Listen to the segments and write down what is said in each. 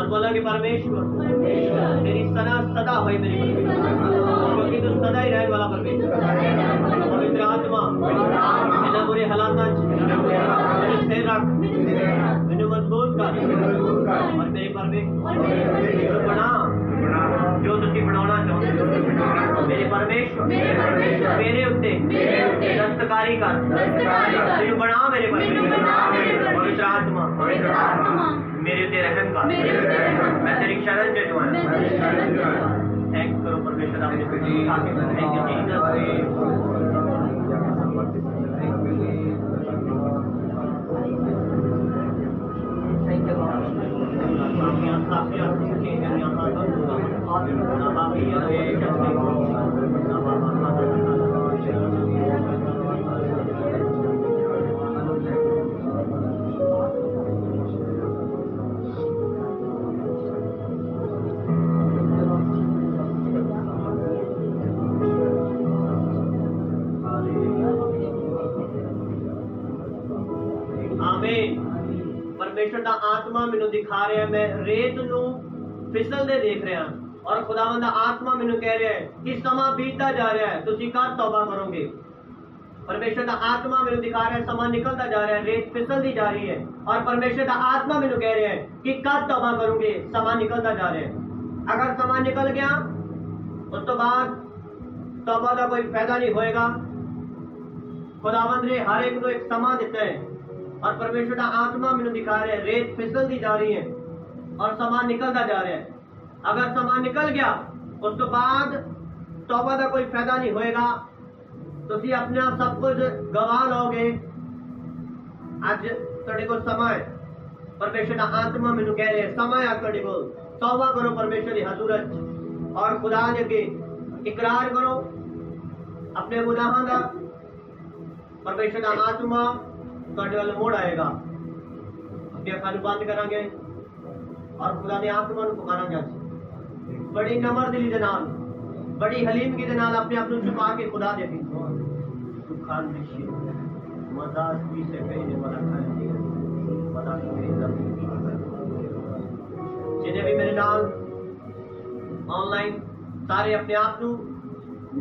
बोलेंगे परमेश्वर तेरी सदा सदा होई मेरी क्योंकि तू सदा ही रहने वाला परमेश्वर। पवित्र आत्मा इन्हें बुरे हालात मेरे स्थिर रख, मैंने मजबूत कर और मेरे परमेश्वर बना जो तुझे बनाना चाहते मेरे परमेश्वर मेरे उत्ते दस्तकारी कर तेरे बना मेरे परमेश्वर। पवित्र आत्मा मेरे उत्ते रहम कर, मैं तेरी शरण च जो है। थैंक करो परमेश्वर आपने थैंक यू जीसस। परमेश्वर का आत्मा मैनू दिखा रहा है, मैं रेत नू फिसलदे देख रहा और खुदावंद दा आत्मा मैनू कह रहा है कि समा बीतता जा रहा है, तुसी कद तौबा करोगे। परमेश्वर का आत्मा मैनू दिखा रहा है समा निकलता जा रहा है, रेत फिसलती जा रही है और परमेश्वर का आत्मा मैनू कह रहा है कि कद तौबा करोगे, समा निकलता जा रहा है। अगर समा निकल गया उस तो बाद तौबा का कोई फायदा नहीं होएगा। खुदावंद ने हर एक को एक समा दिता है और परमेश्वर का आत्मा मैंने दिखा रहा है रेत फिसलती जा रही है और समा निकलता जा रहा है। अगर समा निकल गया उस तो बाद तौबा का कोई फायदा नहीं होएगा, तो अपने आप सब कुछ गवा लोगे। आज तुहाडे कोल समा है, परमेश्वर का आत्मा मैनू कह रहे समा है तुहाडे कोल, तौबा करो परमेश्वर की हजूरत और खुदा दे अगे इकरार करो अपने गुनाहां दा। परमेश्वर का आत्मा तुहाडे वाल मोड़ आएगा। अपनी अखां नूं बंद करांगे और खुदा दे आत्मा नूं पुकारांगे। अज बड़ी नम्र दिली दे नाल, बड़ी हलीमगी दे नाल अपने आप नूं छुपा के खुदा दे अगे सुखान दिशे मदास भी से कहने वाला खाने पता नहीं जिन्हें भी मेरे नाल ऑनलाइन सारे अपने आप नूं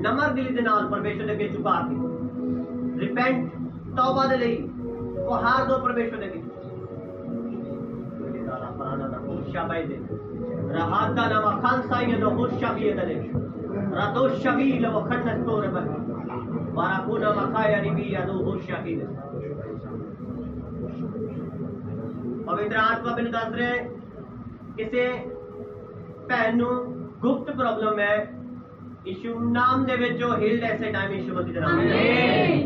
नम्र दिली दे नाल परमेश्वर दे अगे छुपा के रिपेंट तौबा दे लई हार दो परमेश्वर ने राहता नामा खानसा ये दो होशाबी दले रातो शबील व खन्नस तोर पर मारा पूना मखाया रिबी या दो होशाबी दे। पवित्र आत्मा बिन दस रहे किसे भैन नूं गुप्त प्रॉब्लम है, यीशु नाम दे विच जो हिल्ड ऐसे टाइम यीशु मसीह दे नाम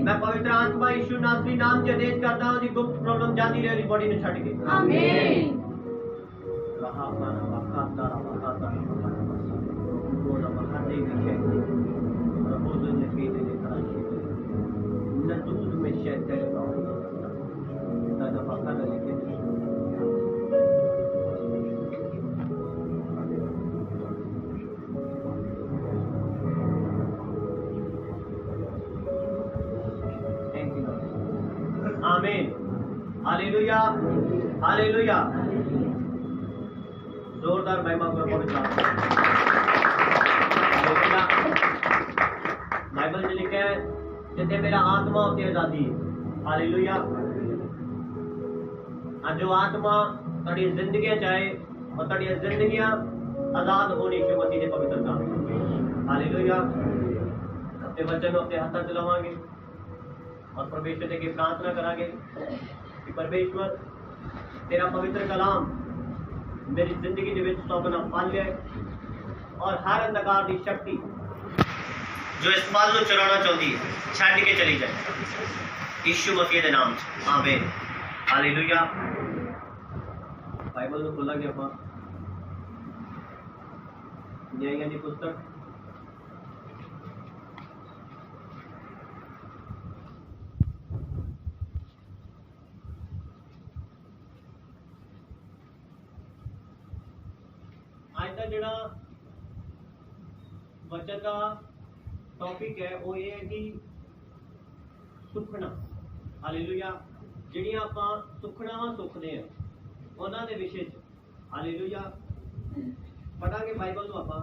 मैं पवित्र आत्मा यीशु नासरी नाम च आदेश करता हूं दी गुप्त प्रॉब्लम जाती रहे दी बॉडी नु छड़ के आमीन। रहा माना वखाता वखाता बोला वखाते के प्रभु ने पीने ने कहा न दूध में शहद का दादा वखाता लेके आमीन। Hallelujah hallelujah. जोरदार महिमा करो पवित्र आत्मा। बाइबल में लिखा है जिथे मेरा आत्मा होती आजादी। हालेलुया। आज जो आत्मा तेरी जिंदगी चाहे और तेरी जिंदगियां आजाद होनी यीशु मसीह के पवित्र नाम। हालेलुया। अपने वचन अपने हाथ चलावांगे और परमेश्वर के प्रार्थना करांगे कि परमेश्वर तेरा पवित्र कलाम मेरी जिंदगी के विच सौगना पाल ले और हर अंधकार की शक्ति जो इस पल को चलाना चाहती है छड़ के चली जाए यीशु मसीह के नाम से आमीन। हालेलुया। बाइबल को खोलांगे आप न्याय की पुस्तक जिहड़ा वचन का टॉपिक है वो ये है कि सुखना। हालेलुया। जिहड़ियां आपां सुखनावां सुखदे हैं उन्हां दे विषय च। हालेलुया। ਪੜਾਂਗੇ ਬਾਈਬਲ ਨੂੰ ਆਪਾਂ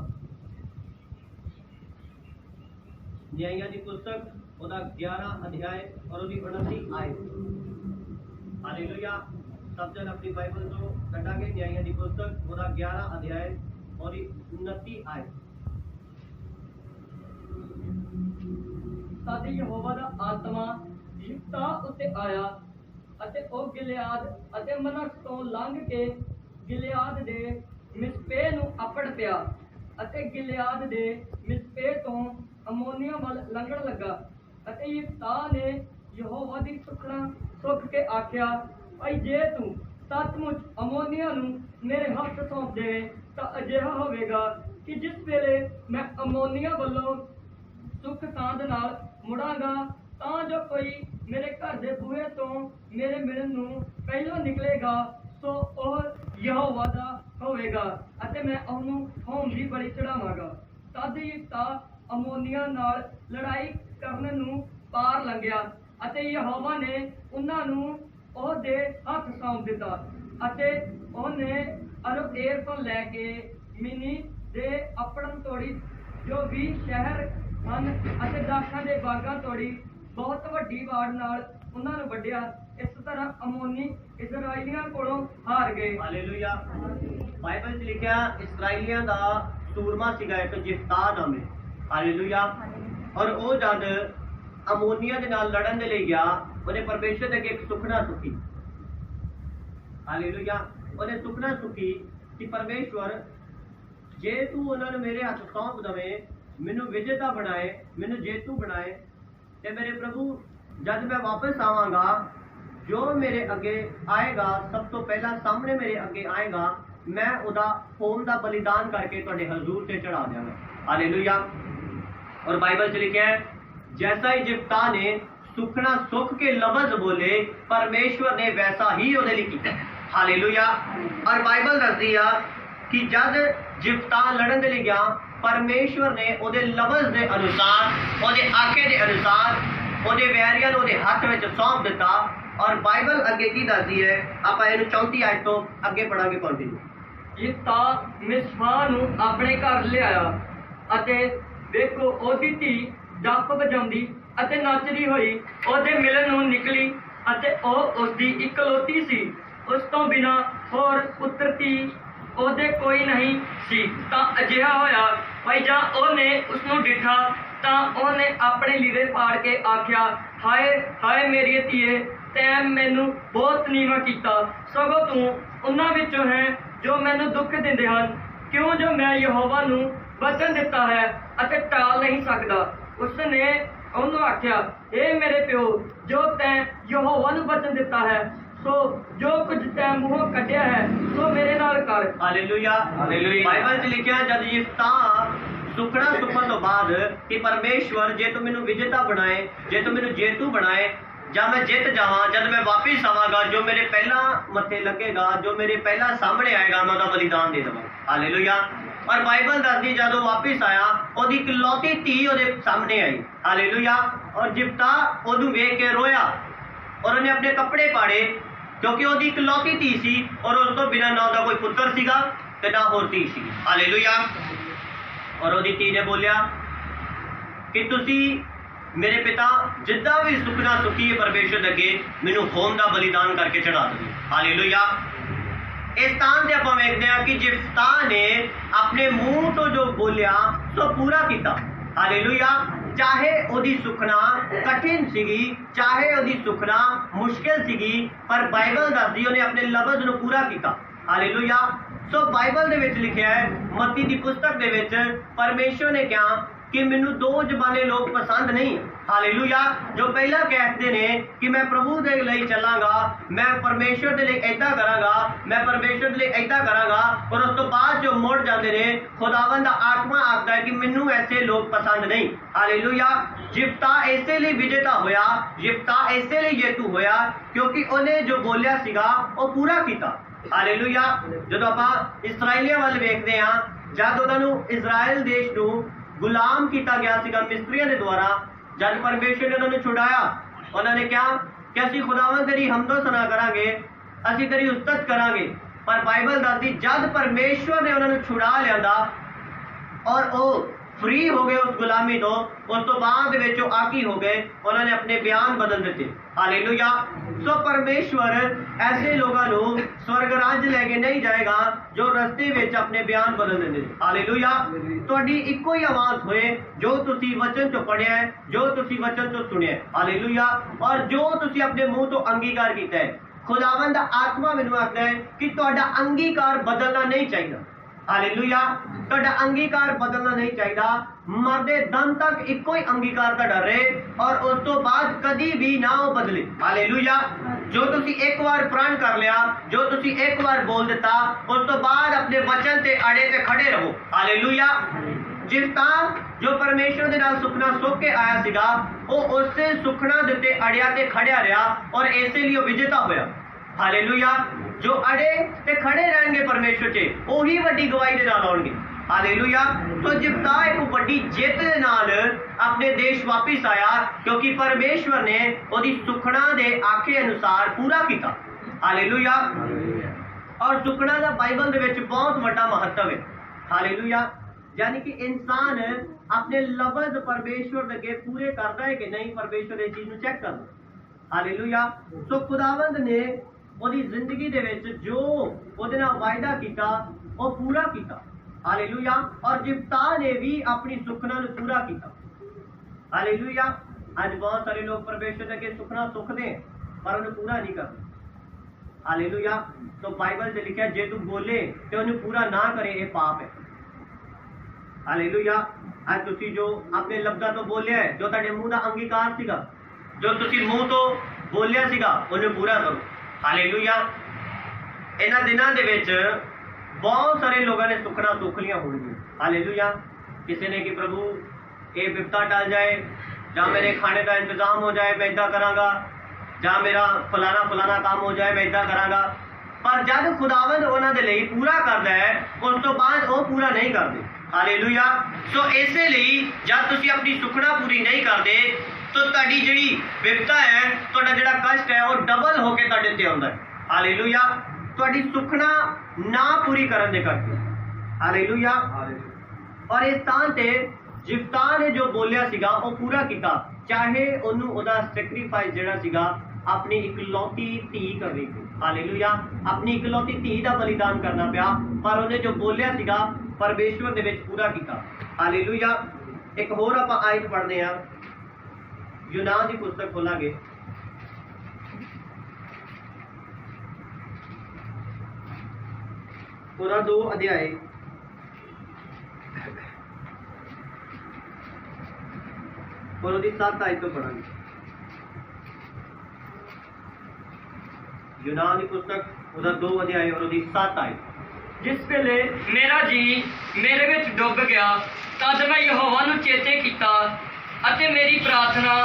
ਨਿਆਂਇਆਂ ਦੀ ਪੁਸਤਕ ਉਹਦਾ 11 ਅਧਿਆਇ ਔਰ ਉਹਦੀ 29 ਆਇਤ। ਹਾਲੇਲੂਇਆ। ਸਭ ਜਨ ਆਪਣੀ ਬਾਈਬਲ ਤੋਂ ਕੱਢਾਂਗੇ ਨਿਆਂਇਆਂ ਦੀ ਪੁਸਤਕ ਉਹਦਾ 11 ਅਧਿਆਇ ਔਰ 29 ਆਇਤ। तद यहोवा दा आत्मा यिप्तह उत्ते आया अते ओ गिलियाद अते मनश्श तो लंघ के गिलियाद दे मिस्पे नूं अपड़ पिया अते गिलियाद दे मिस्पे तो अमोनिया वल लंघण लगा अते यिप्तह ने यहोवा दी सुखना सुख के आख्या, भाई जे तू सचमुच अमोनिया नूं मेरे हत्थ सौंप देवे तां अजिहा होवेगा कि जिस वेले मैं अमोनिया वल्लों सुख सांध नाल मुड़ांगा तां जो कोई मेरे घर दे बूहे तो मेरे मिलन नूं पहलों निकलेगा सो ओह यहोवा दा होवेगा अते मैं ओहनूं होम दी बलि चढ़ावांगा। तद यिप्तह अमोनिया नाल लड़ाई करन नूं पार लंघिया अते यहोवा ने उन्हां नूं ओह दे हत्थ सौंप दिता अते ओहने अरोएर तो लैके मिनी दे अपड़न तोड़ी जो 20 शहर ਹਨ ਅਤੇ ਦਾਖਾਂ ਦੇ ਬਾਗਾਂ ਤੋੜੀ ਬਹੁਤ ਵੱਡੀ ਵਾੜ ਨਾਲ ਉਹਨਾਂ ਨੂੰ ਵੱਢਿਆ। ਇਸ ਤਰ੍ਹਾਂ ਅਮੋਨੀ ਇਜ਼ਰਾਈਲੀਆਂ ਕੋਲੋਂ ਹਾਰ ਗਏ। ਹਾਲੇਲੂਇਆ। ਬਾਈਬਲ 'ਚ ਲਿਖਿਆ ਇਸਰਾਈਲੀਆਂ ਦਾ ਸੂਰਮਾ ਸੀਗਾ ਇੱਕ ਯਿਫਤਾਹ ਨਾਮੇ। ਹਾਲੇਲੂਇਆ। ਔਰ ਉਹ ਜਦ ਅਮੋਨੀਆ ਦੇ ਨਾਲ ਲੜਨ ਦੇ ਲਈ ਗਿਆ ਉਹਨੇ ਪਰਮੇਸ਼ਰ ਦੇ ਅੱਗੇ ਇੱਕ ਸੁਖਨਾ ਸੁਖੀ। ਹਾਲੇਲੂਇਆ। ਉਹਨੇ ਸੁਖਨਾ ਸੁਖੀ ਕਿ ਪਰਮੇਸ਼ਵਰ ਜੇ ਤੂੰ ਉਹਨਾਂ ਨੂੰ ਮੇਰੇ ਹੱਥ ਸੌਂਪ ਦਵੇਂ, ਮੈਨੂੰ ਵਿਜੇਤਾ ਬਣਾਏ, ਮੈਨੂੰ ਜੇਤੂ ਬਣਾਏ ਤੇ ਮੇਰੇ ਪ੍ਰਭੂ ਜਦ ਮੈਂ ਵਾਪਸ ਆਵਾਂਗਾ ਜੋ ਮੇਰੇ ਅੱਗੇ ਆਏਗਾ ਸਭ ਤੋਂ ਪਹਿਲਾਂ ਸਾਹਮਣੇ ਮੇਰੇ ਅੱਗੇ ਆਏਗਾ ਮੈਂ ਉਹਦਾ ਹੋਮ ਦਾ ਬਲੀਦਾਨ ਕਰਕੇ ਤੁਹਾਡੇ ਹਜ਼ੂਰ ਤੇ ਚੜਾ ਦਿਆਂਗਾ। ਹਾਲੇਲੂਇਆ। और बाइबल से लिखा है जैसा ही यिप्तह ने सुखना सुख के लफ्ज बोले परमेश्वर ने वैसा ही ਉਹਦੇ ਲਈ ਕੀਤਾ। हालेलुया। और बाइबल ਦੱਸਦੀ ਆ कि जद यिप्तह लड़न ਦੇ ਲਈ ਗਿਆ परमेश्वर ने ਉਹਦੇ ਲਫ਼ਜ਼ ਦੇ ਅਨੁਸਾਰ ਉਹਦੇ ਆਖੇ ਦੇ ਅਨੁਸਾਰ ਉਹਦੇ ਵੈਰੀਆਂ ਨੂੰ ਉਹਦੇ ਹੱਥ ਵਿੱਚ ਸੌਂਪ ਦਿੱਤਾ। ਔਰ ਬਾਈਬਲ ਅੱਗੇ ਕੀ ਦੱਸਦੀ ਹੈ ਆਪਾਂ ਇਹਨੂੰ 34 ਆਇਤ ਤੋਂ ਅੱਗੇ ਪੜਾਂਗੇ ਕੰਟੀਨਿਊ। ਯਿਫਤਹ ਮਿਸਪਾ ਨੂੰ ਆਪਣੇ ਘਰ ਲਿਆਇਆ ਅਤੇ ਵੇਖੋ ਉਹਦੀ ਧੀ ਜੱਫ ਵਜਾਉਂਦੀ ਅਤੇ ਨੱਚਦੀ ਹੋਈ ਉਹਦੇ ਮਿਲਣ ਨੂੰ ਨਿਕਲੀ ਅਤੇ ਉਹ ਉਸਦੀ ਇਕਲੌਤੀ ਸੀ। ਉਸ ਤੋਂ ਬਿਨਾਂ ਹੋਰ ਪੁੱਤਰ ਧੀ ਉਹਦੇ ਕੋਈ ਨਹੀਂ ਸੀ। ਤਾਂ ਅਜਿਹਾ ਹੋਇਆ ਭਾਈ ਜਾਂ ਉਹਨੇ ਉਸਨੂੰ ਡਿੱਠਾ ਤਾਂ ਉਹਨੇ ਆਪਣੇ ਲੀੜੇ ਪਾੜ ਕੇ ਆਖਿਆ, ਹਾਏ ਹਾਏ ਮੇਰੀ ਧੀਏ, ਤੈਂ ਮੈਨੂੰ ਬਹੁਤ ਨੀਵਾਂ ਕੀਤਾ, ਸਗੋਂ ਤੂੰ ਉਹਨਾਂ ਵਿੱਚੋਂ ਹੈ ਜੋ ਮੈਨੂੰ ਦੁੱਖ ਦਿੰਦੇ ਹਨ। ਕਿਉਂ ਜੋ ਮੈਂ ਯਹੋਵਾ ਨੂੰ ਵਚਨ ਦਿੱਤਾ ਹੈ ਅਤੇ ਟਾਲ ਨਹੀਂ ਸਕਦਾ। ਉਸਨੇ ਉਹਨੂੰ ਆਖਿਆ, ਇਹ ਮੇਰੇ ਪਿਓ, ਜੋ ਤੈਂ ਯਹੋਵਾ ਨੂੰ ਵਚਨ ਦਿੱਤਾ ਹੈ ਸੋ ਜੋ ਕੁਝ ਤੈਂ ਮੂੰਹੋਂ ਕੱਢਿਆ ਹੈ ਸੋ ਮੇਰੇ ਨਾਲ ਕਰ। ਹਾਲੇਲੂਇਆ। ਹਾਲੇਲੂਇਆ। ਬਾਈਬਲ 'ਚ ਲਿਖਿਆ ਜਦ ਯਿਫਤਹ ਸੁਖਣਾ ਸੁਖਣ ਤੋਂ ਬਾਅਦ ਕਿ ਪਰਮੇਸ਼ਵਰ ਜੇ ਤੂੰ ਮੈਨੂੰ ਵਿਜੇਤਾ ਬਣਾਏ, ਜੇ ਤੂੰ ਮੈਨੂੰ ਜੇਤੂ ਬਣਾਏ ਜਾਂ ਮੈਂ ਜਿੱਤ ਜਾਵਾਂ, ਜਦ ਮੈਂ ਵਾਪਿਸ ਆਵਾਂਗਾ ਜੋ ਮੇਰੇ ਪਹਿਲਾਂ ਮੱਥੇ ਲੱਗੇਗਾ, ਜੋ ਮੇਰੇ ਪਹਿਲਾਂ ਸਾਹਮਣੇ ਆਏਗਾ ਮੈਂ ਉਹਦਾ ਬਲੀਦਾਨ ਦੇ ਦੇਵਾਂ। ਹਾਲੇਲੂਇਆ। और बाइबल दसदी जब वापिस आया ਉਹਦੀ ਇਕਲੌਤੀ ਧੀ ਉਹਦੇ ਸਾਹਮਣੇ ਆਈ। हालेलुया। और यिप्तह ਉਹਨੂੰ ਵੇਖ ਕੇ ਰੋਇਆ और ਉਹਨੇ ਆਪਣੇ ਕੱਪੜੇ ਪਾੜੇ क्योंकि ਉਹਦੀ ਇਕਲੌਤੀ ਧੀ ਸੀ और ਉਸ ਤੋਂ ਬਿਨਾਂ ਨਾ ਉਹਦਾ ਕੋਈ ਪੁੱਤਰ ਸੀਗਾ ਤੇ ਨਾ ਹੋਰ ਧੀ ਸੀ। हालेलुया। और ਉਹਦੀ ਧੀ ਨੇ ਬੋਲਿਆ ਕਿ ਤੁਸੀਂ ਮੇਰੇ ਪਿਤਾ ਜਿੱਦਾਂ ਵੀ ਸੁਖਣਾ ਸੁਖੀਏ ਪਰਮੇਸ਼ਰ ਦੇ ਅੱਗੇ ਮੈਨੂੰ ਹੋਮ ਦਾ ਬਲੀਦਾਨ ਕਰਕੇ ਚੜਾ ਦਿਓ। हालेलुया। इस स्थान से आप देखते हैं कि यिप्तह ने अपने मुंह तो जो बोलिया तो पूरा किया। हालेलुया। चाहे ओदी सुखना कठिन सीगी, चाहे ओदी सुखना मुश्किल सीगी, पर बाइबल दसदी उन्हें अपने लफ्ज नूं पूरा किया। हालेलुया। सो बाइबल दे विच लिखिया है मत्ती दी पुस्तक दे विच परमेश्वर ने कहा कि मैनू दो जबाने लोग पसंद नहीं। हालेलुया। जो पहला कहते ने कि मैं प्रभु दे लई चलांगा, मैं परमेश्वर दे लई ऐदा करांगा, मैं परमेश्वर दे लई ऐदा करांगा, और उस तो बाद जो मुड़ जाते ने खुदावन दा आत्मा आखदा है कि मैनू ऐसे लोग पसंद नहीं। हालेलुया। यिप्तह ऐसे लिए विजेता होया, यिप्तह ऐसे लिए जेतू होया क्योंकि उन्हें जो बोलिया सीगा वो पूरा किया। हालेलुया। जदों आपां इसराइलियां वल वेखदे हां जद उन्हां नूं इजराइल देश नूं गुलाम किया गया सीगा मिस्त्रियों के द्वारा, जब परमेश्वर ने उन्होंने छुड़ाया उन्होंने क्या कि असीं खुदावन तेरी हमदो सना करांगे, असीं तेरी उस्तत करांगे, पर बाइबल दसदी जद परमेश्वर ने उन्होंने छुड़ा लिया और वो फ्री हो गए उस गुलामी तो उस तो बाद विच आकी हो गए, उन्होंने अपने बयान बदल दिते। हालेलुया। सो परमेश्वर ऐसे लोगों को स्वर्ग राज लेके नहीं जाएगा जो रस्ते विच अपने बयान बदल देंगे। हालेलुया। तुहाडी इक्को ही आवाज होए जो तुसी वचन चो पढ़िया है, जो तुसी वचन चो सुनिया है। हालेलुया। और जो तुसी अपने मुंह तो अंगीकार किया है। खुदावंद आत्मा मैनू आखदा है कि तुहाडा अंगीकार बदलना नहीं चाहिए। हालेलुया। तुहाडा अंगीकार बदलना नहीं चाहिए। मरदे दम तक इको ही अंगीकार तुहाडा रहे और उस तो बाद कदी भी ना वो बदले। हालेलुया। जो तुसी एक बार प्रण कर लिया, जो तुसी एक बार बोल दिता, उस तो बाद अपने वचन ते अड़े ते खड़े रहो। हालेलुया। जिफ्ता जो परमेश्वर दे नाल सुखना सुख के आया सीगा, वो उससे सुखना दिते अड़िया ते खड़िया रहा और ऐसे लिए विजेता होया। हालेलुया। जो अड़े ते खड़े रहेंगे परमेश्वर चे वही वड्डी गवाही दे नाल आउणगे। हालेलुया। तो जिफ्ता एक बड़ी जित दे नाल अपने देश वापिस आया क्योंकि परमेश्वर ने ओदी सुखना दे आखे अनुसार पूरा किया। हालेलुया। और सुखना दा बाइबल दे विच बहुत बड़ा महत्व है। हालेलुया। यानी कि इंसान अपने लफ्ज परमेश्वर दे अगे पूरे करता है कि नहीं, परमेश्वर इस चीज नूं चेक करदा। हालेलुया। तो खुदावंद ने ओदी जिंदगी दे विच जो ओदे नाल वायदा कीता वो पूरा कीता। हालेलुया। और जिफ्ता ने भी अपनी सुखना नूं पूरा किया। हालेलुया। आज बहुत सारे लोग परमेश्वर दे अगे सुखना सुखदे हैं पर उन्हें पूरा नहीं करते। हालेलुया। तो बाइबल से लिखा जे तू बोले तो उन्हें पूरा ना करे ये पाप है। हालेलुया। आज तुसी जो अपने लफ्ज़ां तो बोलिया है, जो तुहाडे मुंह दा अंगीकार सीगा, जो तुसी मुंह तो बोलिया सीगा उन्हें पूरा करो। हालेलुया। इन्हां दिनां दे विच बहुत सारे लोगों ने सुखना सुख लिया होंगी। हालेलुया। किसी ने कि प्रभु ये विपता टल जाए, या मेरे खाने का इंतजाम हो जाए, मैं इदा करांगा, या मेरा फलाना फलाना काम हो जाए, मैं इदा करांगा। पर जब खुदावंद उन्हां दे लई पूरा करदा है उस तो बाद वो पूरा नहीं करते। हालेलुया। सो इसे लिए जब तुसी अपनी सुखना पूरी नहीं करते तो तुहाडी जिहड़ी विपता है, तुहाडा जिहड़ा कष्ट है वो डबल होके तुहाडे ते आउंदा है। हालेलुया। तुहाडी सुखना ना पूरी करन दे करके। हालेलुया। और इस स्थान ते जिफ्ता ने जो बोलिया सीगा वो पूरा किया, चाहे उन्होंने ओदा सैक्रीफाइस जिहड़ा सीगा अपनी इकलौती धी करनी थी। हालेलुया। अपनी इकलौती धी का बलिदान करना पिया पर उन्हें जो बोलिया सीगा परमेश्वर दे विच पूरा किया। हालेलुया। एक होर आपां आयत पढ़दे हैं, यूनान की पुस्तक खोलांगे। पूरा 2 अध्याय और उसकी 7 आयत तो पढ़ांगे। यूनान की पुस्तक उसका 2 अध्याय और उसकी 7 आयत। जिस वेले मेरा जी मेरे विच डुब गया तद मैं यहोवा नूं चेते कीता अते मेरी प्रार्थना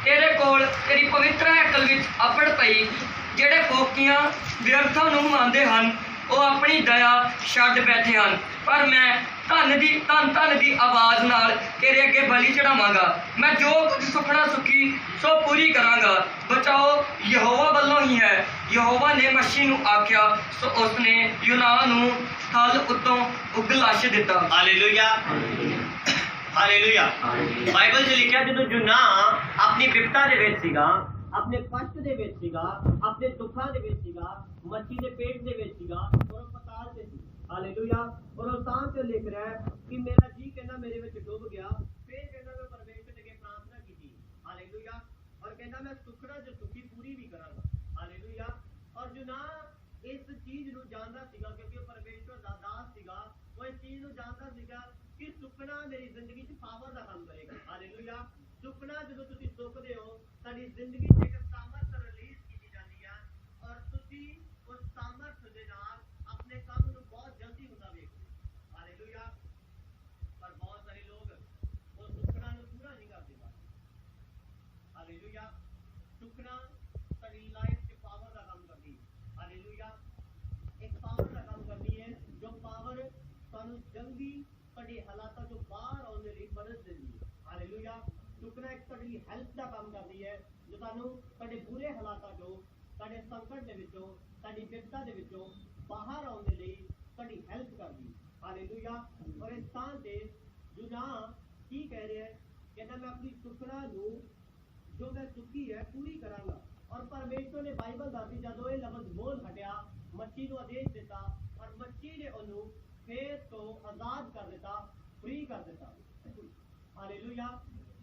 तेरे कोल तेरी पवित्र हैकल विच अपड़ पई। ਜਿਹੜੇ ਫੋਕੀਆਂ ਵਿਅਰਥਾਂ ਨੂੰ ਮੰਨਦੇ ਹਨ ਉਹ ਆਪਣੀ ਦਇਆ ਛੱਡ ਬੈਠੇ ਹਨ, ਪਰ ਮੈਂ ਧੰਨ ਦੀ ਆਵਾਜ਼ ਨਾਲ ਤੇਰੇ ਅੱਗੇ ਬਲੀ ਚੜਾਵਾਂਗਾ। ਮੈਂ ਜੋ ਕੁਝ ਸੁਖਣਾ ਸੁਖੀ ਸੋ ਪੂਰੀ ਕਰਾਂਗਾ। ਬਚਾਓ ਯਹੋਵਾ ਵੱਲੋਂ ਹੀ ਹੈ। ਯਹੋਵਾ ਨੇ ਮੱਛੀ ਨੂੰ ਆਖਿਆ ਸੋ ਉਸਨੇ ਯੂਨਾਨ ਨੂੰ ਥਲ ਉੱਤੋਂ ਉਗਲਾਸ਼ ਦਿੱਤਾ। हालेलुया। हालेलुया। बाइबल च लिखा जो यूना अपनी विपता दे विच सीगा, अपने कष्ट दे विच सीगा, अपने दुखा दे विच सीगा, मच्छी दे पेट दे विच सीगा और पताल ते सी। हालेलुया। और उस स्थान पे लिख रहा है कि मेरा जी कहना मेरे विच डूब गया, फिर कहना मैं परमेश्वर अगे प्रार्थना की। हालेलुया। और कहना मैं सुखना जो सुखी पूरी भी करांगा। हालेलुया। और यूना इस चीज नूं जानदा सीगा क्योंकि परमेश्वर दा दास सीगा, वो इस चीज नूं जानदा सीगा कि सुखना मेरी जिंदगी च पावर दा काम करेगा। हालेलुया। सुखना जदों तुसीं सुखदे हो साडी जिंदगी च एक सामर्थ रिलीज की जाती है और तुसीं उस सामर्थ दे नाल अपने काम नूं बहुत जल्दी हुंदा वेखदे। हालेलुया। पर बहुत सारे लोग उस सुखना नूं पूरा नहीं करदे। हालेलुया। सुखना साडी लाइफ च पावर दा काम करदी है। हालेलुया। एक पावर दा काम करदी है जो पावर सानू जल्दी साडी हालातां चों बाहर आउण दे लई मदद दिंदी है। हालेलुया। सुखना एक साडी हेल्प दा काम करदी है जो सानू साडे बुरे हालातां चों, साडे संकट दे विचों, साडी विपता दे विचों ਬਾਹਰ ਆਉਣ ਦੇ ਲਈ ਤੁਹਾਡੀ ਹੈਲਪ ਕਰਦੀ। ਹਾਲੇਲੂਇਆ। ਔਰ ਇਸ ਥਾਂ ਤੇ ਯੂਨਾਹ ਕੀ ਕਹਿ ਰਿਹਾ ਹੈ? ਕਹਿੰਦਾ ਮੈਂ ਆਪਣੀ ਸੁਖਣਾ ਨੂੰ ਜੋ ਮੈਂ ਚੁੱਕੀ ਹੈ ਪੂਰੀ ਕਰਾਂਗਾ। ਔਰ ਪਰਮੇਸ਼ਵਰ ਨੇ ਬਾਈਬਲ ਦੱਸਦੀ ਜਦੋਂ ਇਹ ਲਫ਼ਜ਼ ਬੋਲ ਹਟਿਆ, ਮੱਛੀ ਨੂੰ ਆਦੇਸ਼ ਦਿੱਤਾ ਔਰ ਮੱਛੀ ਨੇ ਉਹਨੂੰ ਫੇਰ ਤੋਂ ਆਜ਼ਾਦ ਕਰ ਦਿੱਤਾ, ਫ੍ਰੀ ਕਰ ਦਿੱਤਾ। ਹਾਲੇਲੂਇਆ।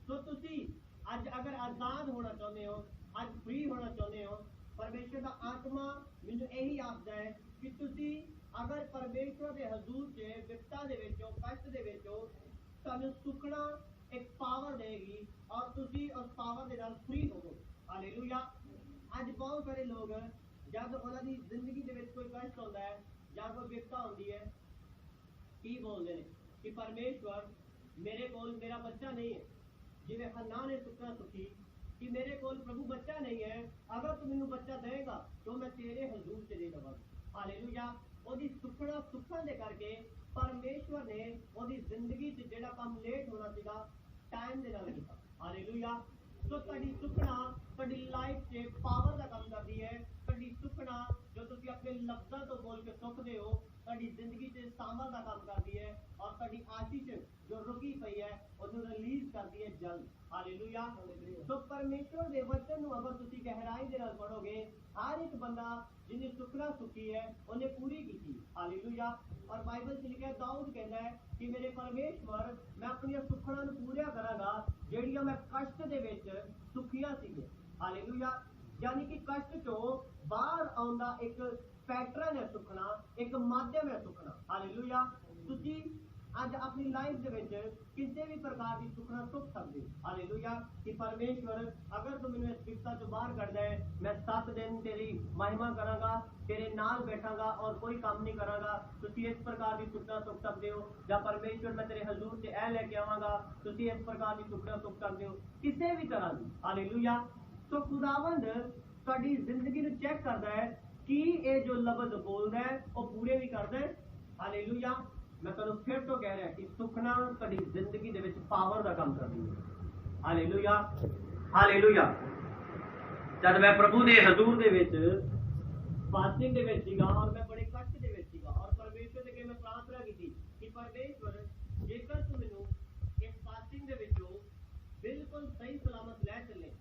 ਸੋ ਤੁਸੀਂ ਅੱਜ ਅਗਰ ਆਜ਼ਾਦ ਹੋਣਾ ਚਾਹੁੰਦੇ ਹੋ, ਅੱਜ ਫ੍ਰੀ ਹੋਣਾ ਚਾਹੁੰਦੇ ਹੋ, ਪਰਮੇਸ਼ਵਰ ਦਾ ਆਤਮਾ ਮੈਨੂੰ ਇਹੀ ਆਖਦਾ ਹੈ ਕਿ ਤੁਸੀਂ ਅਗਰ ਪਰਮੇਸ਼ਵਰ ਦੇ ਹਜ਼ੂਰ 'ਚ ਵਿਪਤਾ ਦੇ ਵਿੱਚੋਂ, ਕਸ਼ਟ ਦੇ ਵਿੱਚੋਂ ਤੁਹਾਨੂੰ ਸੁੱਕਣਾ ਇੱਕ ਪਾਵਰ ਦੇਗੀ ਔਰ ਤੁਸੀਂ ਉਸ ਪਾਵਰ ਦੇ ਨਾਲ ਫ੍ਰੀ ਹੋਵੋ। ਹਾਲੇਲੂਇਆ। ਅੱਜ ਬਹੁਤ ਸਾਰੇ ਲੋਕ ਜਦ ਉਹਨਾਂ ਦੀ ਜ਼ਿੰਦਗੀ ਦੇ ਵਿੱਚ ਕੋਈ ਕਸ਼ਟ ਹੁੰਦਾ ਹੈ ਜਾਂ ਕੋਈ ਵਿਪਤਾ ਹੁੰਦੀ ਹੈ, ਕੀ ਬੋਲਦੇ ਨੇ ਕਿ ਪਰਮੇਸ਼ਵਰ ਮੇਰੇ ਕੋਲ ਮੇਰਾ ਬੱਚਾ ਨਹੀਂ ਹੈ। ਜਿਵੇਂ ਹੰਨਾ ਨੇ ਸੁੱਕਣਾ ਸੁੱਕੀ ਕਿ ਮੇਰੇ ਕੋਲ ਪ੍ਰਭੂ ਬੱਚਾ ਨਹੀਂ ਹੈ, ਅਗਰ ਤੂੰ ਮੈਨੂੰ ਬੱਚਾ ਦੇਗਾ ਤਾਂ ਮੈਂ ਤੇਰੇ ਹਜ਼ੂਰ 'ਚ ਦੇ ਦੇਵਾਂਗਾ। ਹਾਲੇਲੂਇਆ। ਉਹਦੀ ਸੁੱਕਣਾ ਸੁੱਕਣ ਦੇ ਕਰਕੇ ਪਰਮੇਸ਼ਵਰ ਨੇ ਉਹਦੀ ਜ਼ਿੰਦਗੀ 'ਚ ਜਿਹੜਾ ਕੰਮ ਲੇਟ ਹੋਣਾ ਸੀਗਾ ਟਾਈਮ ਦੇ ਨਾਲ ਕੀਤਾ। ਹਾਲੇਲੂਇਆ। ਸੋ ਤੁਹਾਡੀ ਸੁੱਕਣਾ ਤੁਹਾਡੀ ਲਾਈਫ 'ਚ ਪਾਵਰ ਦਾ ਕੰਮ ਕਰਦੀ ਹੈ। ਤੁਹਾਡੀ ਸੁੱਕਣਾ ਜੋ ਤੁਸੀਂ ਆਪਣੇ ਲਫ਼ਜ਼ਾਂ ਤੋਂ ਬੋਲ ਕੇ ਸੁੱਕਦੇ ਹੋ, ਤੁਹਾਡੀ ਜ਼ਿੰਦਗੀ 'ਚ ਸਾਂਭਣ ਦਾ ਕੰਮ ਕਰਦੀ ਹੈ ਔਰ ਤੁਹਾਡੀ ਆਸ਼ੀਸ਼ ਜੋ ਰੁਕੀ ਪਈ ਹੈ ਉਹਨੂੰ ਰਿਲੀਜ਼ ਕਰਦੀ ਹੈ ਜਲਦ। ਹਾਲੇਲੂਇਆ। ਸੋ ਪਰਮੇਸ਼ਵਰ ਦੇ ਵਚਨ ਨੂੰ ਅਗਰ ਤੁਸੀਂ ਗਹਿਰਾਈ ਦੇ ਨਾਲ ਪੜੋਗੇ, ਹਰ ਇੱਕ ਬੰਦਾ ਜਿਹਨੇ ਸੁੱਕਣਾ ਸੁੱਕੀ ਹੈ ਉਹਨੇ ਪੂਰੀ ਕੀਤੀ। ਹਾਲੇਲੂਇਆ। ਔਰ ਬਾਈਬਲ 'ਚ ਲਿਖਿਆ, ਦਾਊਦ ਕਹਿੰਦਾ ਹੈ ਕਿ ਮੇਰੇ ਪਰਮੇਸ਼ਵਰ ਮੈਂ ਆਪਣੀਆਂ ਸੁੱਖਣਾ ਨੂੰ ਪੂਰੀਆਂ ਕਰਾਂਗਾ ਜਿਹੜੀਆਂ ਮੈਂ ਕਸ਼ਟ ਦੇ ਵਿੱਚ ਸੁੱਖੀਆਂ ਸੀਗੀਆਂ। ਹਾਲੇਲੂਇਆ। ਯਾਨੀ ਕਿ ਕਸ਼ਟ ਚੋਂ ਬਾਹਰ ਆਉਣ ਦਾ ਇੱਕ ਪੈਟਰਨ ਹੈ ਸੁੱਖਣਾ, ਇੱਕ ਮਾਧਿਅਮ ਹੈ ਸੁੱਖਣਾ। ਹਾਲੇਲੂਇਆ। ਤੁਸੀਂ ਅੱਜ ਆਪਣੀ ਲਾਈਫ ਦੇ ਵਿੱਚ ਕਿਸੇ ਵੀ ਪ੍ਰਕਾਰ ਦੀ ਸੁੱਖਣਾ ਸੁੱਖ ਸਕਦੇ ਹੋ। ਹਾਲੇਲੂਇਆ। ਕਿ ਪਰਮੇਸ਼ਵਰ ਅਗਰ ਤੂੰ ਮੈਨੂੰ ਇਸ ਵਿਪਤਾ ਤੋਂ ਬਾਹਰ ਕੱਢਦਾ ਹੈ, ਮੈਂ 7 ਦਿਨ ਤੇਰੀ ਮਹਿਮਾ ਕਰਾਂਗਾ, ਤੇਰੇ ਨਾਲ ਬੈਠਾਂਗਾ ਔਰ ਕੋਈ ਕੰਮ ਨਹੀਂ ਕਰਾਂਗਾ। ਤੁਸੀਂ ਇਸ ਪ੍ਰਕਾਰ ਦੀ ਸੁੱਖਣਾ ਸੁੱਖ ਸਕਦੇ ਹੋ। ਜਾਂ ਪਰਮੇਸ਼ਵਰ ਮੈਂ ਤੇਰੇ ਹਜ਼ੂਰ 'ਚ ਇਹ ਲੈ ਕੇ ਆਵਾਂਗਾ, ਤੁਸੀਂ ਇਸ ਪ੍ਰਕਾਰ ਦੀ ਸੁੱਖਣਾ ਸੁੱਖ ਸਕਦੇ ਹੋ, ਕਿਸੇ ਵੀ ਤਰ੍ਹਾਂ ਦੀ। ਹਾਲੇਲੂਇਆ। ਸੋ ਖੁਦਾਵੰਦ ਤੁਹਾਡੀ ਜ਼ਿੰਦਗੀ ਨੂੰ ਚੈੱਕ ਕਰਦਾ ਹੈ ਕਿ ਇਹ ਜੋ ਲਫ਼ਜ਼ ਬੋਲਦਾ ਹੈ ਉਹ ਪੂਰੇ ਵੀ ਕਰਦਾ ਹੈ। ਹਾਲੇਲੂਇਆ। ਮੈਂ ਤੁਹਾਨੂੰ ਫਿਰ ਤੋਂ ਕਹਿ ਰਿਹਾ ਕਿ ਸੁੱਖਣਾ ਤੁਹਾਡੀ ਜ਼ਿੰਦਗੀ ਦੇ ਵਿੱਚ ਪਾਵਰ ਦਾ ਕੰਮ ਕਰਦੀ ਹੈ। ਹਾਲੇਲੂਇਆ। ਹਾਲੇਲੂਇਆ। ਜਦ ਮੈਂ ਪ੍ਰਭੂ ਦੇ ਹਜ਼ੂਰ ਦੇ ਵਿੱਚ ਫਾਸਟਿੰਗ ਦੇ ਵਿੱਚ ਸੀਗਾ ਔਰ ਮੈਂ ਬੜੇ ਕਸ਼ਟ ਦੇ ਵਿੱਚ ਸੀਗਾ ਔਰ ਪਰਮੇਸ਼ਵਰ ਦੇ ਅੱਗੇ ਮੈਂ ਪ੍ਰਾਰਥਨਾ ਕੀਤੀ ਕਿ ਪਰਮੇਸ਼ਵਰ ਜੇਕਰ ਤੂੰ ਮੈਨੂੰ ਇਸ ਫਾਸਟਿੰਗ ਦੇ ਵਿੱਚੋਂ ਬਿਲਕੁਲ ਸਹੀ ਸਲਾਮਤ ਲੈ ਚੱਲੇ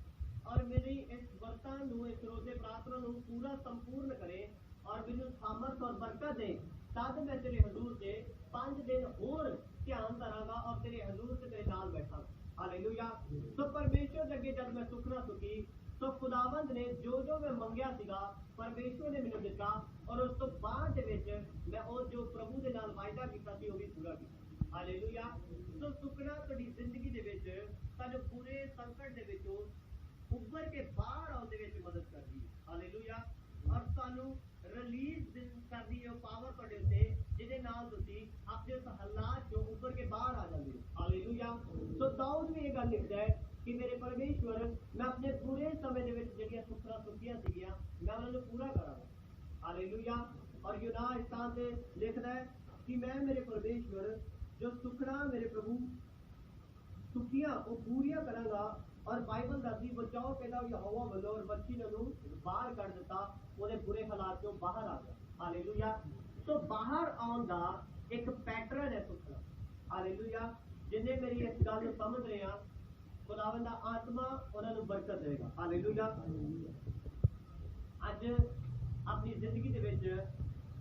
ਔਰ ਮੇਰੀ ਇਸ ਵਰਤਾਂ ਨੂੰ, ਇਸ ਰੋਜ਼ੇ ਪ੍ਰਾਰਥਨਾ ਨੂੰ ਪੂਰਾ ਸੰਪੂਰਨ ਕਰੇ ਔਰ ਮੈਨੂੰ ਸਾਮਰਥ ਔਰ ਬਰਕਤ ਦੇ, ਤਦ ਮੈਂ ਤੇਰੇ ਹਜ਼ੂਰ 'ਚ 5 ਦਿਨ ਹੋਰ ਧਿਆਨ ਕਰਾਂਗਾ ਔਰ ਤੇਰੇ ਹਜ਼ੂਰ 'ਚ ਤੇਰੇ ਨਾਲ ਬੈਠਾਂਗਾ। ਹਾਲੇਲੂਇਆ। ਸੋ ਪਰਮੇਸ਼ਵਰ ਦੇ ਅੱਗੇ ਜਦ ਮੈਂ ਸੁੱਖਣਾ ਸੁੱਕੀ ਸੋ ਖੁਦਾਵੰਦ ਨੇ ਜੋ ਜੋ ਮੈਂ ਮੰਗਿਆ ਸੀਗਾ ਪਰਮੇਸ਼ਵਰ ਨੇ ਮੈਨੂੰ ਦਿੱਤਾ ਔਰ ਉਸ ਤੋਂ ਬਾਅਦ ਦੇ ਵਿੱਚ ਮੈਂ ਉਹ ਜੋ ਪ੍ਰਭੂ ਦੇ ਨਾਲ ਵਾਅਦਾ ਕੀਤਾ ਸੀ ਉਹ ਵੀ ਪੂਰਾ ਕੀਤਾ। ਹਾਲੇਲੂਇਆ। ਸੋ ਸੁੱਖਣਾ ਤੁਹਾਡੀ ਜ਼ਿੰਦਗੀ ਦੇ ਵਿੱਚ ਤੁਹਾਨੂੰ ਪੂਰੇ ਸੰਕਟ ਦੇ ਵਿੱਚੋਂ ਉੱਭਰ ਕੇ ਬਾਹਰ ਆਉਣ ਦੇ ਵਿੱਚ ਮਦਦ ਕਰਦੀ ਹੈ। ਹਾਲੇਲੂਇਆ। ਔਰ ਤੁਹਾਨੂੰ ਰਿਲੀਜ਼ ਕਰਦੀ ਹੈ ਉਹ ਪਾਵਰ ਤੁਹਾਡੇ ਉੱਤੇ, ਜਿਹਦੇ ਨਾਲ ਤੁਸੀਂ ਆਪਣੇ ਉਸ ਹਾਲਾਤ ਚੋਂ ਉੱਭਰ ਕੇ ਬਾਹਰ ਆ ਜਾਂਦੇ ਹੋ। ਹਾਲੇਲੂਇਆ। ਸੋ ਦਾਊਦ ਵੀ ਇਹ ਗੱਲ ਲਿਖਦਾ ਹੈ ਕਿ ਮੇਰੇ ਪਰਮੇਸ਼ਵਰ ਮੈਂ ਆਪਣੇ ਪੂਰੇ ਸਮੇਂ ਦੇ ਵਿੱਚ ਜਿਹੜੀਆਂ ਸੁੱਖਣਾ ਸੁੱਖੀਆਂ ਸੀਗੀਆਂ ਮੈਂ ਉਹਨਾਂ ਨੂੰ ਪੂਰਾ ਕਰਾਂਗਾ। ਹਾਲੇਲੂਇਆ। ਔਰ ਯੂਨਾਹ ਇਸ ਥਾਂ ਤੇ ਲਿਖਦਾ ਹੈ ਕਿ ਮੈਂ ਮੇਰੇ ਪਰਮੇਸ਼ਵਰ ਜੋ ਸੁੱਖਣਾ ਮੇਰੇ ਪ੍ਰਭੂ ਸੁੱਖੀਆਂ ਉਹ ਪੂਰੀਆਂ ਕਰਾਂਗਾ। ਔਰ ਬਾਈਬਲ ਦੱਸਦੀ ਬਚਾਓ ਕਹਿੰਦਾ ਯਹੋਵਾ ਵੱਲੋਂ ਔਰ ਮੱਛੀ ਨੇ ਉਹਨੂੰ ਬਾਹਰ ਕੱਢ ਦਿੱਤਾ, ਉਹਦੇ ਬੁਰੇ ਹਾਲਾਤ ਚੋਂ ਬਾਹਰ ਆ ਗਿਆ। ਹਾਲੇਲੂਇਆ। ਸੋ ਬਾਹਰ ਆਉਣ ਦਾ ਇੱਕ ਪੈਟਰਨ ਹੈ ਸੁੱਖਣਾ। ਹਾਲੇਲੂਇਆ। ਜਿੰਨੇ ਮੇਰੀ ਇਸ ਗੱਲ ਨੂੰ ਸਮਝ ਰਹੇ ਆ, ਖੁਦਾਵੰਦ ਦਾ ਆਤਮਾ ਉਹਨਾਂ ਨੂੰ ਬਰਕਤ ਦੇਗਾ। ਹਾਲੇਲੂਇਆ। ਅੱਜ ਆਪਣੀ ਜ਼ਿੰਦਗੀ ਦੇ ਵਿੱਚ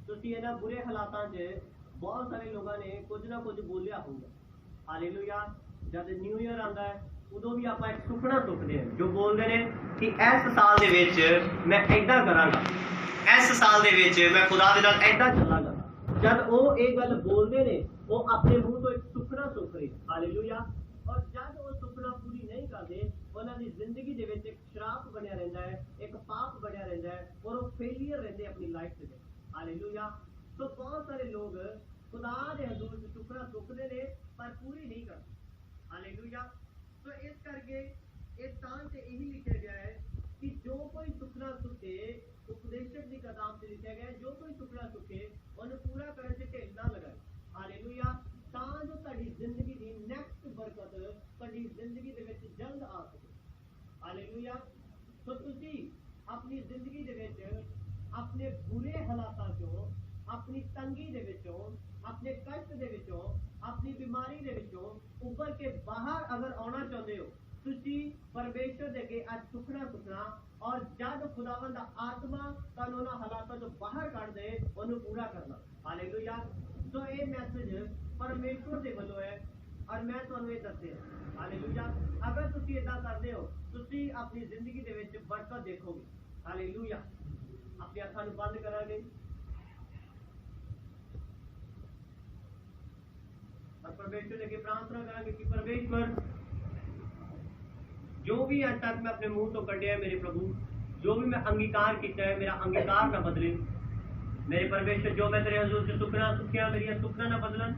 ਤੁਸੀਂ ਇਹਨਾਂ ਬੁਰੇ ਹਾਲਾਤਾਂ 'ਚ ਬਹੁਤ ਸਾਰੇ ਲੋਕਾਂ ਨੇ ਕੁਝ ਨਾ ਕੁਝ ਬੋਲਿਆ ਹੋਊਗਾ। ਹਾਲੇਲੂਇਆ। ਜਦ ਨਿਊ ਈਅਰ ਆਉਂਦਾ ਹੈ ਉਦੋਂ ਵੀ ਆਪਾਂ ਇੱਕ ਸੁਪਨਾ ਸੁਪਦੇ ਹਾਂ ਜੋ ਬੋਲਦੇ ਨੇ ਕਿ ਇਸ ਸਾਲ ਦੇ ਵਿੱਚ ਮੈਂ ਏਦਾਂ ਕਰਾਂਗਾ, ਇਸ ਸਾਲ ਦੇ ਵਿੱਚ ਮੈਂ ਖੁਦਾ ਦੇ ਨਾਲ ਏਦਾਂ ਚੱਲਾਂਗਾ। ਜਦ ਉਹ ਇਹ ਗੱਲ ਬੋਲਦੇ ਨੇ ਉਹ ਆਪਣੇ ਮੂੰਹ ਤੋਂ ਇੱਕ ਸੁਪਨਾ ਸੁੱਖ ਰਹੇ। ਹਾਲੇਲੂਇਆ। ਔਰ ਜਦ ਉਹ ਸੁਪਨਾ ਪੂਰੀ ਨਹੀਂ ਕਰਦੇ ਉਹਨਾਂ ਦੀ ਜ਼ਿੰਦਗੀ ਦੇ ਵਿੱਚ ਇੱਕ ਸ਼ਰਾਪ ਬਣਿਆ ਰਹਿੰਦਾ ਹੈ, ਇੱਕ ਪਾਪ ਬਣਿਆ ਰਹਿੰਦਾ ਹੈ ਔਰ ਉਹ ਫੇਲੀਅਰ ਰਹਿੰਦੇ ਆਪਣੀ ਲਾਈਫ ਦੇ ਵਿੱਚ। ਹਾਲੇਲੂਇਆ। ਸੋ ਬਹੁਤ ਸਾਰੇ ਲੋਕ ਖੁਦਾ ਦੇ ਹਜ਼ੂਰ 'ਚ ਸੁਪਨਾ ਸੁੱਖਦੇ ਨੇ ਪਰ ਪੂਰੀ ਨਹੀਂ ਕਰਦੇ। ਹਾਲੇਲੂਇਆ। ਸੋ ਇਸ ਕਰਕੇ ਇਸ ਥਾਂ ਤੇ ਇਹੀ ਲਿਖਿਆ ਗਿਆ ਹੈ ਕਿ ਜੋ ਕੋਈ ਸੁਪਨਾ ਸੁੱਖੇ, ਉਪਦੇਸ਼ਕ ਦੀ ਕਿਤਾਬ 'ਚ ਲਿਖਿਆ ਗਿਆ ਜੋ ਕੋਈ ਸੁਪਨਾ ਸੁੱਖੇ ਉਹਨੂੰ ਪੂਰਾ ਕਰਨ 'ਚ ਢਿੱਲ ਨਾ ਲਗਾਏ। ਹਾਲੇਲੂਇਆ। ਤਾਂ ਜੋ ਤੁਹਾਡੀ ਜ਼ਿੰਦਗੀ ਦੀ ਨੈਕਸਟ ਬਰਕਤ ਤੁਹਾਡੀ ਜ਼ਿੰਦਗੀ ਦੇ ਵਿੱਚ ਜਲਦ ਆ ਸਕੇ। ਹਾਲੇਲੂਇਆ। ਸੋ ਤੁਸੀਂ ਆਪਣੀ ਜ਼ਿੰਦਗੀ ਦੇ ਵਿੱਚ ਆਪਣੇ ਬੁਰੇ ਹਾਲਾਤਾਂ ਚੋਂ ਆਪਣੀ ਤੰਗੀ ਦੇ ਵਿੱਚੋਂ, ਆਪਣੇ ਕਸ਼ਟ ਦੇ ਵਿੱਚੋਂ, ਆਪਣੀ ਬਿਮਾਰੀ ਦੇ ਵਿੱਚੋਂ ਉੱਭਰ ਕੇ ਬਾਹਰ ਅਗਰ ਆਉਣਾ ਚਾਹੁੰਦੇ ਹੋ, ਤੁਸੀਂ ਪਰਮੇਸ਼ਰ ਦੇ ਅੱਗੇ ਅੱਜ ਸੁਖਣਾ ਔਰ ਜਦ ਖੁਦਾਵੰਦ ਦਾ ਆਤਮਾ ਤੁਹਾਨੂੰ ਉਹਨਾਂ ਹਾਲਾਤਾਂ ਤੋਂ ਬਾਹਰ ਕੱਢ ਦੇ, ਉਹਨੂੰ ਪੂਰਾ ਕਰਨਾ। ਹਾਲੇਲੂਇਆ। ਸੋ ਇਹ ਮੈਸੇਜ ਪਰਮੇਸ਼ਰ ਦੇ ਵੱਲੋਂ ਹੈ ਔਰ ਮੈਂ ਤੁਹਾਨੂੰ ਇਹ ਦੱਸਿਆ। ਹਾਲੇਲੂਇਆ। ਅਗਰ ਤੁਸੀਂ ਇਦਾਂ ਕਰਦੇ ਹੋ, ਤੁਸੀਂ ਆਪਣੀ ਜ਼ਿੰਦਗੀ ਦੇ ਵਿੱਚ ਬਰਕਤ ਦੇਖੋਗੇ। ਹਾਲੇਲੂਇਆ। ਆਪਣੀ ਅੱਖਾਂ ਨੂੰ ਬੰਦ ਕਰਾਂਗੇ और परमेश्वर के प्रार्थना करेंगे कि परमेश्वर जो भी आज तक मैं अपने मुंह तो कढ़िया है मेरे प्रभु, जो भी मैं अंगीकार किया है मेरा अंगीकार ना बदले। मेरे परमेश्वर जो मैं तेरे हजूर से सुखना मेरी सुखना ना बदलन,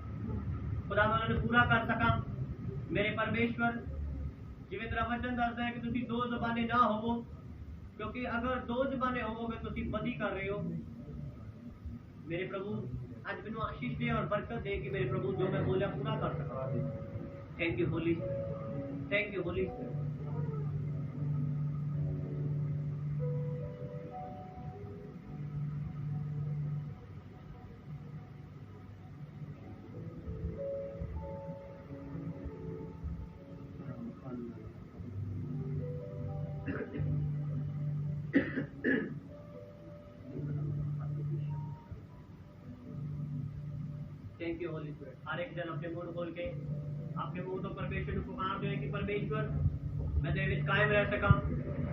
खुदा मैं उन्हें पूरा कर सका। मेरे परमेश्वर जिवें तेरा वचन दसदा है कि तुसी दो ज़बाने ना होवो, क्योंकि अगर दो ज़बाने होवोगे तुसी बदी कर रहे हो। मेरे प्रभु आज मैनू आशीष दे और बरकत दे कि मेरे प्रभु जो मैं बोलिया पूरा कर सका। Thank you holy, thank you holy. Thank you holy spirit. हर एक जन अपने मुंह खोल के अपने मुंह तो परमेश्वर को पुकार दे कि परमेश्वर मैं तेरे विच कायम रह सका।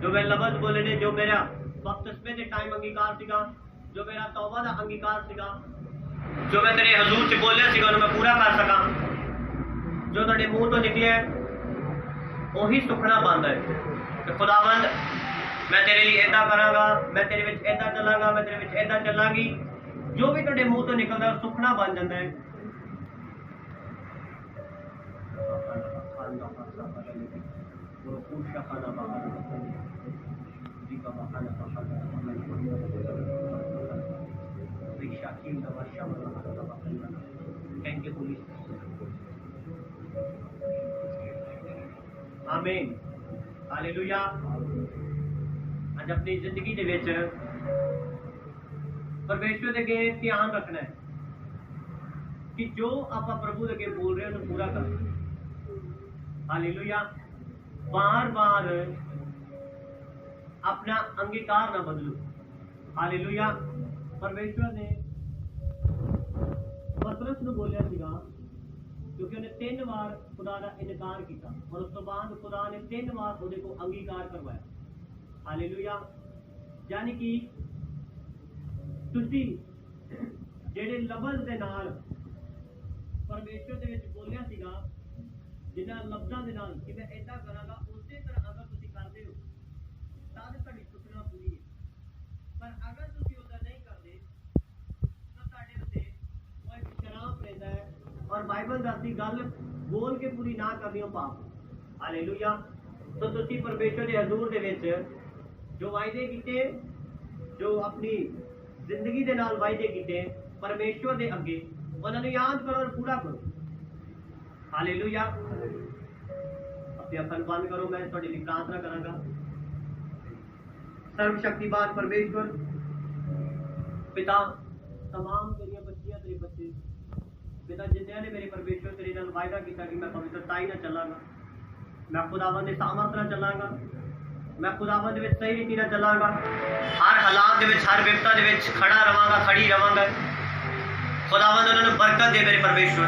जो मैं लफ्ज़ बोले ने, जो मेरा बपतिस्मे के टाइम अंगीकार सीगा, जो मेरा तौबा दा अंगीकार सीगा, जो मैं तेरे हजूर से बोलिया सीगा मैं पूरा कर सका। जो तेरे मुंह तो निकले वही सुखना बंद है। तो खुदावंद मैं तेरे लिए ऐदा करांगा, मैं तेरे विच ऐदा चलांगा, मैं तेरे विच ऐदा चलांगी। जो भी तेरे मुंह तो निकलता है सुखना बन जाता है। Thank you police. आमीन। हालेलुया। आज अपनी जिंदगी दे विच परमेश्वर के अगे ध्यान रखना है कि जो आप प्रभु के अगे बोल रहे हो तो पूरा करो। हालेलुया। बार बार अपना अंगीकार ना बदलो। हालेलुया। परमेश्वर ने पतरस नूं बोलिया सीगा क्योंकि उन्हें 3 बार खुदा का इनकार किया और उस तो बाद खुदा ने 3 बार उहदे को अंगीकार करवाया। हालेलुया। यानी कि ਤੁਸੀਂ ਜਿਹੜੇ ਲਫ਼ਜ਼ ਦੇ ਨਾਲ ਪਰਮੇਸ਼ਰ ਦੇ ਵਿੱਚ ਬੋਲਿਆ ਸੀਗਾ, ਜਿਨ੍ਹਾਂ ਲਫ਼ਜ਼ਾਂ ਦੇ ਨਾਲ ਕਿ ਮੈਂ ਏਦਾਂ ਕਰਾਂਗਾ, ਉਸੇ ਤਰ੍ਹਾਂ ਅਗਰ ਤੁਸੀਂ ਕਰਦੇ ਹੋ ਤਾਂ ਤੁਹਾਡੀ ਸੁਖਨਾ ਪੂਰੀ ਹੈ। ਪਰ ਅਗਰ ਤੁਸੀਂ ਉਹਦਾ ਨਹੀਂ ਕਰਦੇ ਤਾਂ ਤੁਹਾਡੇ ਉੱਤੇ ਉਹ ਇੱਕ ਸ਼ਰਾਪ ਰਹਿੰਦਾ ਹੈ ਔਰ ਬਾਈਬਲ ਦੱਸਦੀ ਗੱਲ ਬੋਲ ਕੇ ਪੂਰੀ ਨਾ ਕਰਨੀ ਉਹ ਪਾਪ। ਹਾਲੇਲੂਇਆ। ਤਾਂ ਤੁਸੀਂ ਪਰਮੇਸ਼ਰ ਦੇ ਹਜ਼ੂਰ ਦੇ ਵਿੱਚ ਜੋ ਵਾਅਦੇ ਕੀਤੇ, ਜੋ ਆਪਣੀ जिंदगी के नाल वायदे किए परमेश्वर के अगे उन्होंने याद करो और पूरा करो। हालेलुया। अपनी अखां बंद करो, मैं तुहाडे लिए प्रार्थना करांगा। सर्वशक्तिमान परमेश्वर पिता, तमाम तेरिया बच्चियां तेरे बच्चे पिता जिन्होंने ने मेरे परमेश्वर तेरे नाल वायदा किया कि मैं पवित्रताई नाल चलांगा, मैं खुदावंद दे सामर्थ नाल चलांगा, मैं खुदावंद विच सही रीति नाल चलांगा, हर हालात दे विच हर विपता दे विच खड़ा रवांगा, खड़ी रवांगा। खुदावंद उन्होंने बरकत दे मेरे परमेश्वर,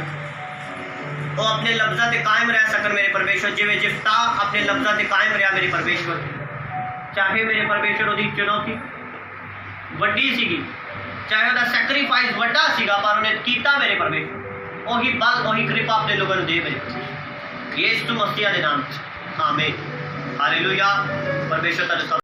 वो अपने लफ्ज़ां ते कायम रह सकन मेरे परमेश्वर, जिवें जिफ्ता अपने लफ्ज़ां ते कायम रहा मेरे परमेश्वर। चाहे मेरे परमेश्वर उहदी चुनौती वड्डी सीगी, चाहे उहदा सैक्रीफाइस वड्डा सीगा, पर उन्हें कीता मेरे परमेश्वर। वही बल वही कृपा अपने लोगों को दे मेरे यीशु मसीह के नाम। आमीन। हालेलुया। परमेश्वर